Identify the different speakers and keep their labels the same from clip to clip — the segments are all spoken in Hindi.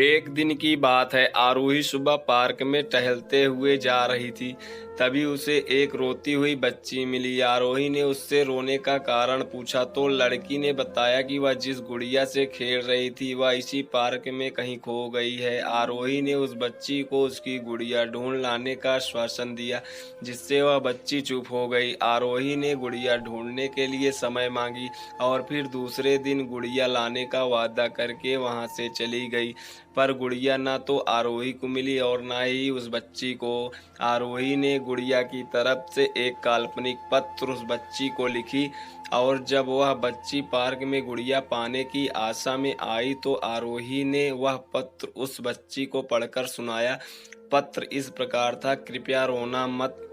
Speaker 1: एक दिन की बात है, आरोही सुबह पार्क में टहलते हुए जा रही थी। तभी उसे एक रोती हुई बच्ची मिली। आरोही ने उससे रोने का कारण पूछा तो लड़की ने बताया कि वह जिस गुड़िया से खेल रही थी वह इसी पार्क में कहीं खो गई है। आरोही ने उस बच्ची को उसकी गुड़िया ढूंढ लाने का आश्वासन दिया, जिससे वह बच्ची चुप हो गई। आरोही ने गुड़िया ढूंढने के लिए समय मांगी और फिर दूसरे दिन गुड़िया लाने का वादा करके वहां से चली गई। पर गुड़िया ना तो आरोही को मिली और ना ही उस बच्ची को। आरोही ने गुड़िया की तरफ से एक काल्पनिक पत्र उस बच्ची को लिखी और जब वह बच्ची पार्क में गुड़िया पाने की आशा में आई तो आरोही ने वह पत्र उस बच्ची को पढ़कर सुनाया। पत्र इस प्रकार था, कृपया रोना मत,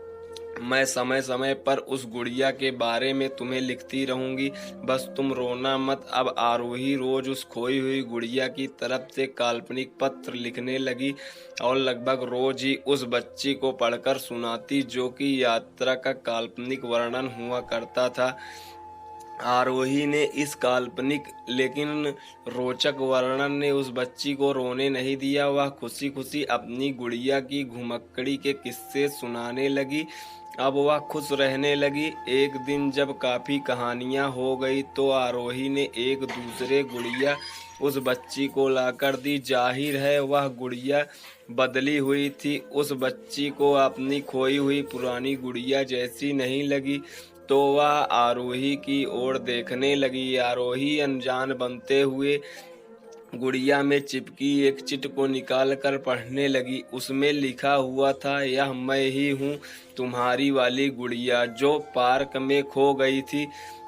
Speaker 1: मैं समय समय पर उस गुड़िया के बारे में तुम्हें लिखती रहूंगी, बस तुम रोना मत। अब आरोही रोज उस खोई हुई गुड़िया की तरफ से काल्पनिक पत्र लिखने लगी और लगभग रोज ही उस बच्ची को पढ़कर सुनाती, जो कि यात्रा का काल्पनिक वर्णन हुआ करता था। आरोही ने इस काल्पनिक लेकिन रोचक वर्णन ने उस बच्ची को रोने नहीं दिया। वह खुशी खुशी अपनी गुड़िया की घुमक्कड़ी के किस्से सुनाने लगी। अब वह खुश रहने लगी। एक दिन जब काफी कहानियां हो गई तो आरोही ने एक दूसरे गुड़िया उस बच्ची को लाकर दी। जाहिर है वह गुड़िया बदली हुई थी। उस बच्ची को अपनी खोई हुई पुरानी गुड़िया जैसी नहीं लगी तो वह आरोही की ओर देखने लगी। आरोही अनजान बनते हुए गुड़िया में चिपकी एक चिट को निकाल कर पढ़ने लगी। उसमें लिखा हुआ था, यह मैं ही हूँ, तुम्हारी वाली गुड़िया जो पार्क में खो गई थी।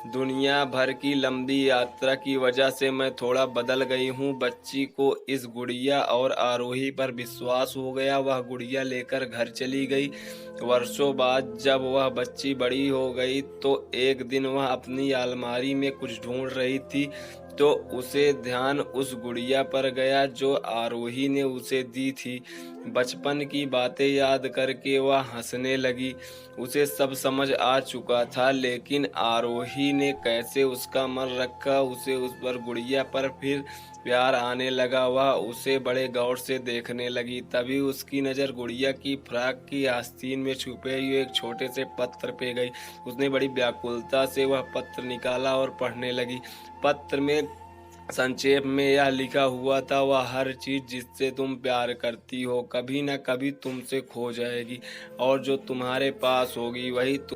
Speaker 1: दुनिया भर की लंबी यात्रा की वजह से मैं थोड़ा बदल गई हूँ। बच्ची को इस गुड़िया और आरोही पर विश्वास हो गया। वह गुड़िया लेकर घर चली गई। वर्षों बाद जब वह बच्ची बड़ी हो गई तो एक दिन वह अपनी अलमारी में कुछ ढूंढ रही थी तो उसे ध्यान उस गुड़िया पर गया जो आरोही ने उसे दी थी। बचपन की बातें याद करके वह हंसने लगी। उसे सब समझ आ चुका था, लेकिन आरोही ने कैसे उसका मन रखा। उसे उस पर गुड़िया पर फिर प्यार आने लगा। वह उसे बड़े गौर से देखने लगी। तभी उसकी नज़र गुड़िया की फ्रॉक की आस्तीन में छुपे हुए एक छोटे से पत्र पे गई। उसने बड़ी व्याकुलता से वह पत्र निकाला और पढ़ने लगी। पत्र में संक्षेप में यह लिखा हुआ था, वह हर चीज जिससे तुम प्यार करती हो कभी न कभी तुमसे खो जाएगी और जो तुम्हारे पास होगी वही